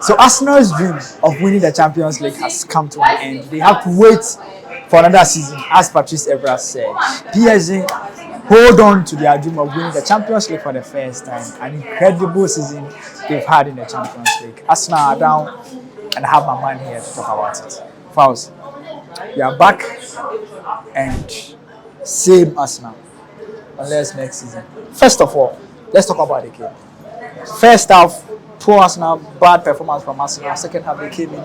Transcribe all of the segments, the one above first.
So Arsenal's dream of winning the Champions League has come to an end. They have to wait for another season, as Patrice Evra said. PSG hold on to their dream of winning the Champions League for the first time. An incredible season they've had in the Champions League. Arsenal are down, and I have my man here to talk about it. Fouls, we are back, and same Arsenal, unless next season. First of all, let's talk about the game. First half, poor Arsenal, bad performance from Arsenal. Second half, they came in,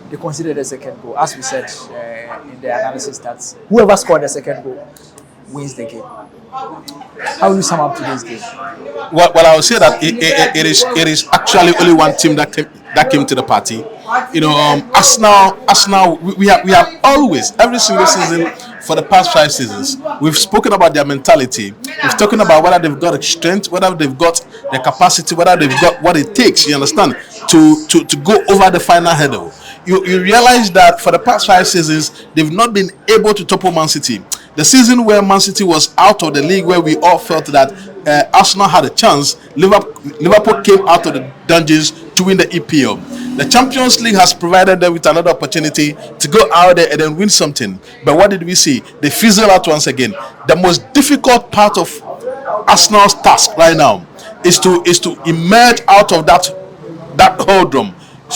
they considered the second goal. As we said in the analysis, that whoever scored the second goal wins the game. How will you sum up today's game? Well, I would say that it is actually only one team that came to the party. Arsenal. We have always, every single season for the past 5 seasons, we've spoken about their mentality. We've spoken about whether they've got the strength, whether they've got the capacity, whether they've got what it takes. You understand to go over the final hurdle. You realize that for the past 5 seasons, they've not been able to topple Man City. The season where Man City was out of the league, where we all felt that Arsenal had a chance, Liverpool came out of the dungeons to win the EPL. The Champions League has provided them with another opportunity to go out there and then win something. But what did we see? They fizzled out once again. The most difficult part of Arsenal's task right now is to emerge out of that doldrum,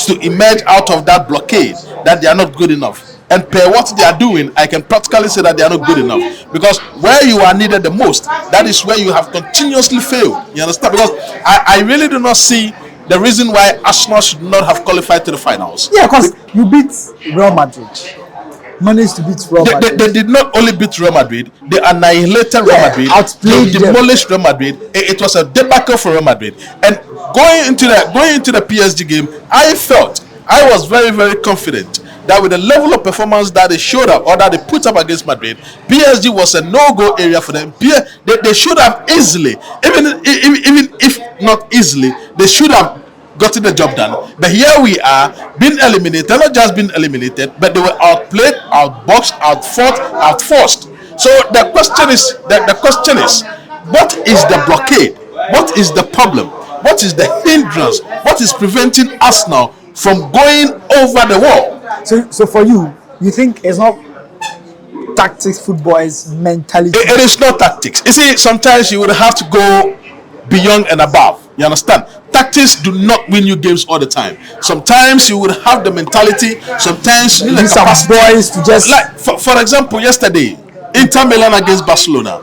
to emerge out of that blockade that they are not good enough. And per what they are doing, I can practically say that they are not good enough. Because where you are needed the most, that is where you have continuously failed. You understand? Because I really do not see the reason why Arsenal should not have qualified to the finals. Yeah, because you beat Real Madrid. Managed to beat Real Madrid. They did not only beat Real Madrid, they annihilated Real Madrid. They demolished Real Madrid. It was a debacle for Real Madrid. And going into the PSG game, I was very, very confident that with the level of performance that they showed up or that they put up against Madrid, PSG was a no-go area for them. They should have easily, even if not easily, they should have gotten the job done. But here we are, being eliminated, not just being eliminated, but they were outplayed, outboxed, outfought, outforced. So the question is, what is the blockade? What is the problem? What is the hindrance? What is preventing Arsenal from going over the wall? So for you think it's not tactics, football is mentality? It is not tactics. You see, sometimes you would have to go beyond and above. You understand? Tactics do not win you games all the time. Sometimes you would have the mentality. Sometimes you need some boys to just like for example, yesterday, Inter Milan against Barcelona.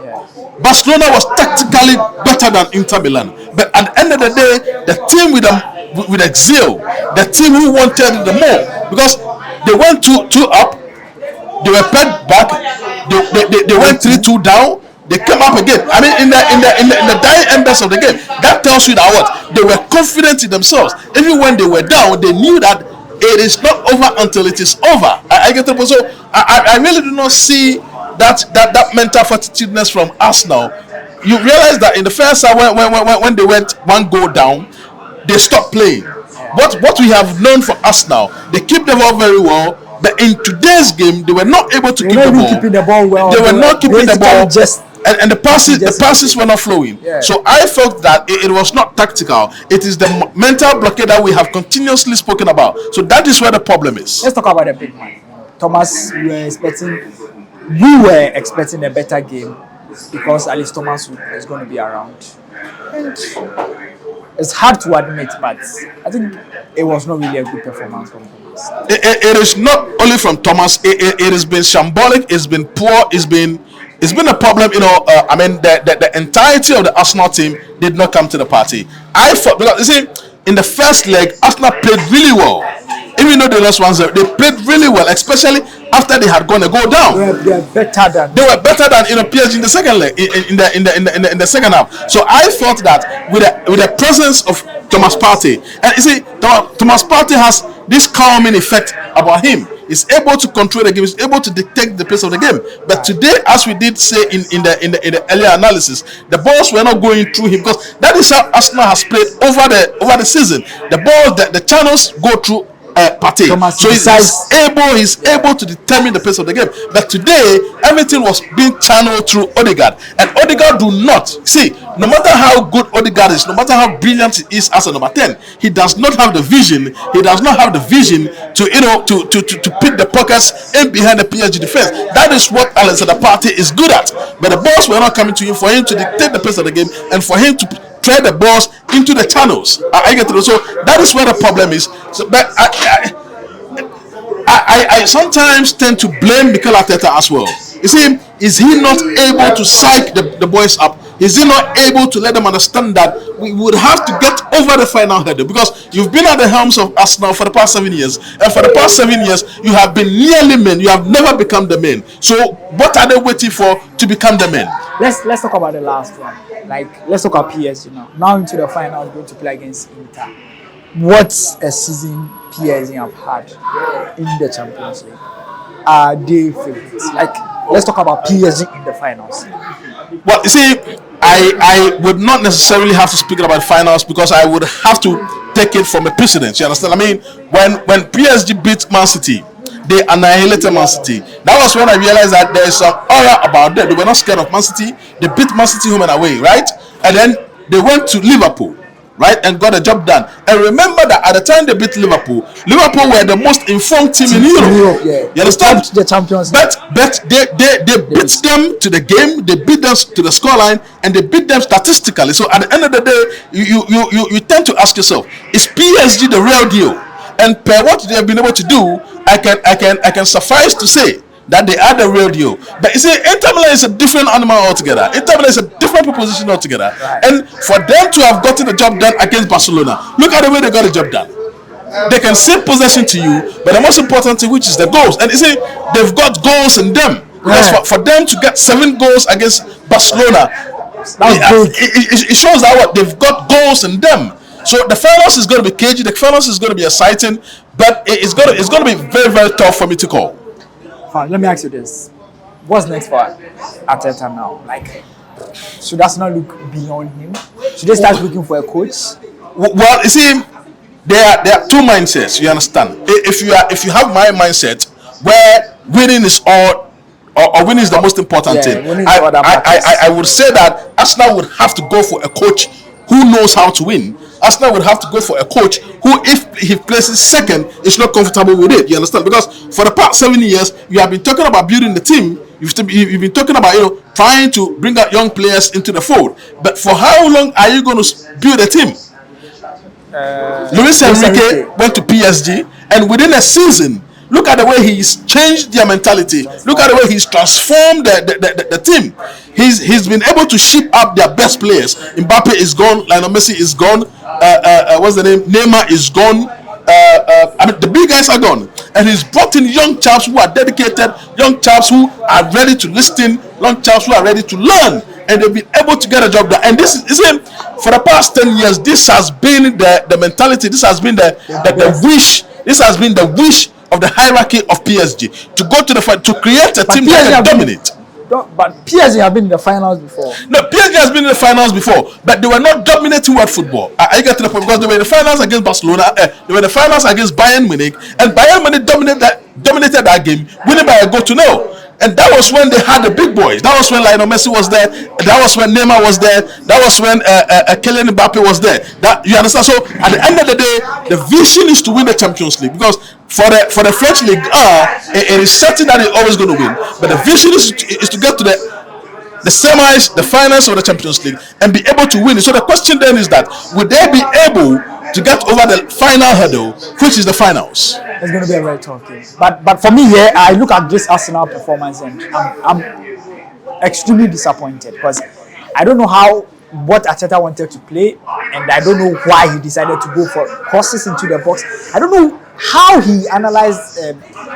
Barcelona was tactically better than Inter Milan, but at the end of the day, the team with a zeal, the team who wanted the more, because they went 2 up, they were pegged back, they went 3-2 down, they came up again. I mean, in the dying embers of the game, that tells you that what they were confident in themselves. Even when they were down, they knew that it is not over until it is over. I get it. So I really do not see that mental fortitudeness from Arsenal. You realize that in the first half, when they went 1 goal down, they stopped playing. What we have known for Arsenal, they keep the ball very well, but in today's game, they were not able to keep the ball well. They were not keeping the ball, and the passes were not flowing. Yeah. So I felt that it was not tactical. It is the mental blockade that we have continuously spoken about. So that is where the problem is. Let's talk about the big man. Thomas, we were expecting a better game because at least Thomas is going to be around. And it's hard to admit, but I think it was not really a good performance from Thomas. It is not only from Thomas. It has been shambolic. It's been poor. It's been a problem. The entirety of the Arsenal team did not come to the party. I thought, because you see, in the first leg, Arsenal played really well. Even though they lost 1-0, they played really well, especially after they had gone a goal down. They were better than PSG in the second leg, in the second half. So I thought that with the presence of Thomas Partey, and you see, Thomas Partey has this calming effect about him. He's able to control the game. He's able to dictate the pace of the game. But today, as we did say in the earlier analysis, the balls were not going through him, because that is how Arsenal has played over the season. The balls, the channels go through Partey. Thomas So he's able to determine the pace of the game. But today, everything was being channeled through Odegaard. And Odegaard do not see, no matter how good Odegaard is, no matter how brilliant he is as a number 10, he does not have the vision. He does not have the vision to pick the pockets in behind the PSG defense. That is what Alexander Partey is good at. But the balls were not coming to him for him to dictate the pace of the game and for him to thread the balls into the channels. I get it. So that is where the problem is. So, but I sometimes tend to blame Mikel Arteta as well. You see, is he not able to psych the boys up? Is he not able to let them understand that we would have to get over the final hurdle? Because you've been at the helms of Arsenal for the past 7 years, and for the past 7 years, you have been nearly men. You have never become the men. So what are they waiting for to become the men? Let's talk about the last one. Like, let's talk about PSG now. Now into the final, going to play against Inter. What a season PSG have had in the Champions League. Are they favorites? Like, let's talk about PSG in the finals. Well, you see, I would not necessarily have to speak about finals because I would have to take it from a precedent. You understand? I mean, when PSG beat Man City, they annihilated Man City. That was when I realized that there is some aura about them. They were not scared of Man City. They beat Man City home and away, right? And then they went to Liverpool, right, and got the job done. And remember that at the time they beat Liverpool were the most informed team in Europe. Yeah. You understand? The Champions League. But they beat them to the game, they beat them to the scoreline, and they beat them statistically. So at the end of the day, you tend to ask yourself, is PSG the real deal? And per what they have been able to do, I can suffice to say that they are the real deal. But you see, Inter Milan is a different animal altogether. Inter Milan is a different proposition altogether. Right. And for them to have gotten the job done against Barcelona, look at the way they got the job done. They can save possession to you, but the most important thing, which is the goals. And you see, they've got goals in them. Because for them to get 7 goals against Barcelona, it shows that what they've got goals in them. So the finals is going to be cagey. The finals is going to be exciting, but it's going to be very, very tough for me to call. Fine, let me ask you this: what's next for Arteta now? Like, should Arsenal look beyond him? Should they start looking for a coach? Well, you see, there are two mindsets. You understand? If you have my mindset where winning is all, or winning is the most important thing, I would say that Arsenal would have to go for a coach who knows how to win. Arsenal would have to go for a coach who, if he places second, is not comfortable with it. You understand? Because for the past 7 years, you have been talking about building the team. You've been talking about trying to bring out young players into the fold. But for how long are you going to build a team? Luis Enrique went to PSG, and within a season, look at the way he's changed their mentality. Look at the way he's transformed the team. He's been able to ship up their best players. Mbappe is gone. Lionel Messi is gone. What's the name? Neymar is gone. I mean, the big guys are gone. And he's brought in young chaps who are dedicated, young chaps who are ready to listen, young chaps who are ready to learn. And they've been able to get a job done. And this is for the past 10 years, this has been the mentality. This has been the wish. This has been the wish of the hierarchy of PSG to go to the fight, to create a team that can dominate. But PSG have been in the finals before. No, PSG has been in the finals before, but they were not dominating world football. I get to the point because they were in the finals against Barcelona. They were in the finals against Bayern Munich, and Bayern Munich dominated that game, winning by a goal to nil. And that was when they had the big boys. That was when Lionel Messi was there. That was when Neymar was there. That was when Kylian Mbappe was there. That, you understand? So at the end of the day, the vision is to win the Champions League, because for the French League, it is certain that they're always going to win. But the vision is to get to the semis, the finals of the Champions League, and be able to win it. So the question then is that, would they be able to get over the final hurdle, which is the finals? It's going to be a very tough game. But for me here, I look at this Arsenal performance and I'm extremely disappointed, because I don't know what Arteta wanted to play, and I don't know why he decided to go for crosses into the box. I don't know how he analyzed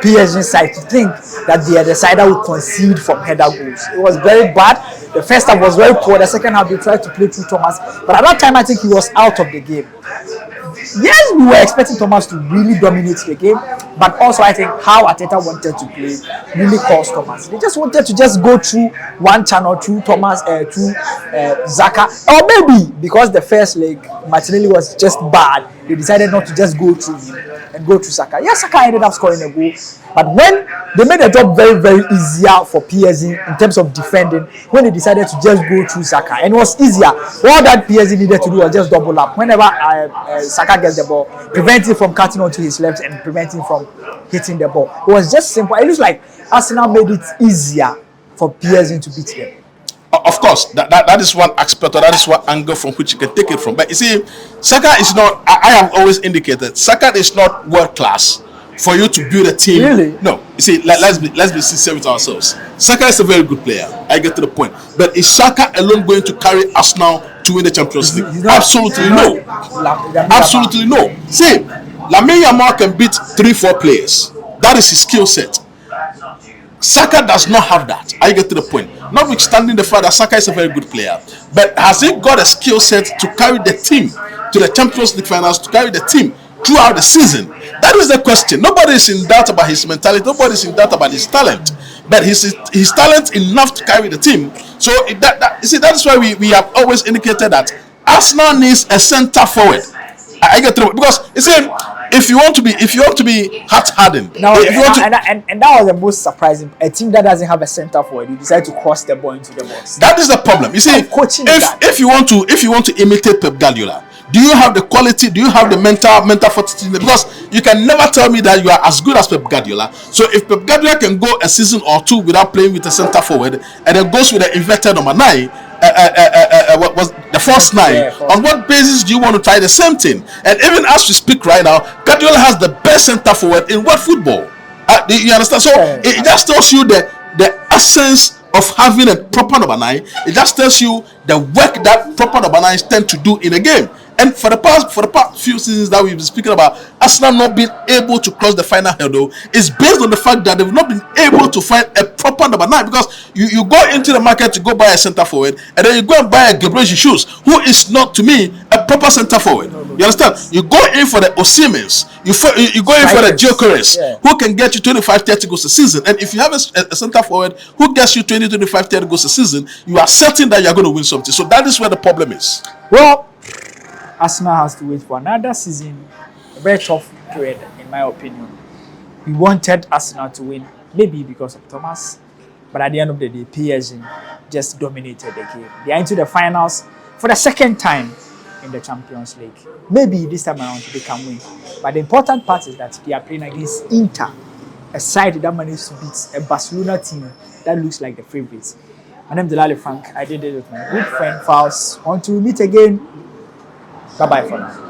PSG side to think that they are the side that would concede from header goals. It was very bad. The first half was very poor. The second half they tried to play through Thomas, but at that time I think he was out of the game. Yes, we were expecting Thomas to really dominate the game, but also I think how Arteta wanted to play really caused Thomas. They just wanted to go through one channel, through Thomas, through Saka, or maybe because the first leg Martinelli was just bad, they decided not to just go through him and go through Saka. Yeah, Saka ended up scoring a goal, but when they made the job very, very easier for PSG in terms of defending, when they decided to just go through Saka, and it was easier. All that PSG needed to do was just double up. Whenever Saka gets the ball, prevent him from cutting onto his left and prevent him from hitting the ball. It was just simple. It looks like Arsenal made it easier for PSG to beat them. Of course, that is one aspect, or that is one angle from which you can take it from. But you see, Saka is not. I have always indicated Saka is not world class for you to build a team. Really? No. You see, let's be sincere with ourselves. Saka is a very good player. I get to the point. But is Saka alone going to carry Arsenal to win the Champions League? Absolutely no. Absolutely no. See, Lamine Yamal can beat 3-4 players. That is his skill set. Saka does not have that. I get to the point. Notwithstanding the fact that Saka is a very good player, but has he got a skill set to carry the team to the Champions League finals, to carry the team throughout the season? That is the question. Nobody is in doubt about his mentality. Nobody is in doubt about his talent. But his talent enough to carry the team. So you see, that is why we have always indicated that Arsenal needs a centre forward. I get through because you see, if you want to be hard-hardened, now, and that was the most surprising. A team that doesn't have a centre forward, you decide to cross the ball into the box. That is the problem. You see, if you want to imitate Pep Guardiola, do you have the quality? Do you have the mental fortitude? Because you can never tell me that you are as good as Pep Guardiola. So if Pep Guardiola can go a season or two without playing with a centre forward and then goes with an inverted number 9. What was the first 9? Yeah, on what basis do you want to try the same thing? And even as we speak right now, Guardiola has the best centre forward in world football. You understand? So it just tells you the essence of having a proper number 9. It just tells you the work that proper number 9s tend to do in a game. And for the past few seasons that we've been speaking about, Arsenal not being able to cross the final hurdle is based on the fact that they've not been able to find a proper number 9. Because you go into the market to go buy a centre forward, and then you go and buy a Gianluigi Shoes, who is not, to me, a proper centre forward. You understand? You go in for the Osimhens, you go in for the Gyökeres, who can get you 25-30 goals a season. And if you have a centre forward who gets you 20-25-30 goals a season, you are certain that you are going to win something. So that is where the problem is. Well, Arsenal has to wait for another season, a very tough period, in my opinion. We wanted Arsenal to win, maybe because of Thomas, but at the end of the day, PSG just dominated the game. They are into the finals for the second time in the Champions League. Maybe this time around they can win. But the important part is that they are playing against Inter, a side that managed to beat a Barcelona team that looks like the favorites. My name is Delali Frank. I did it with my good friend Faust. Until we meet again, bye-bye for now.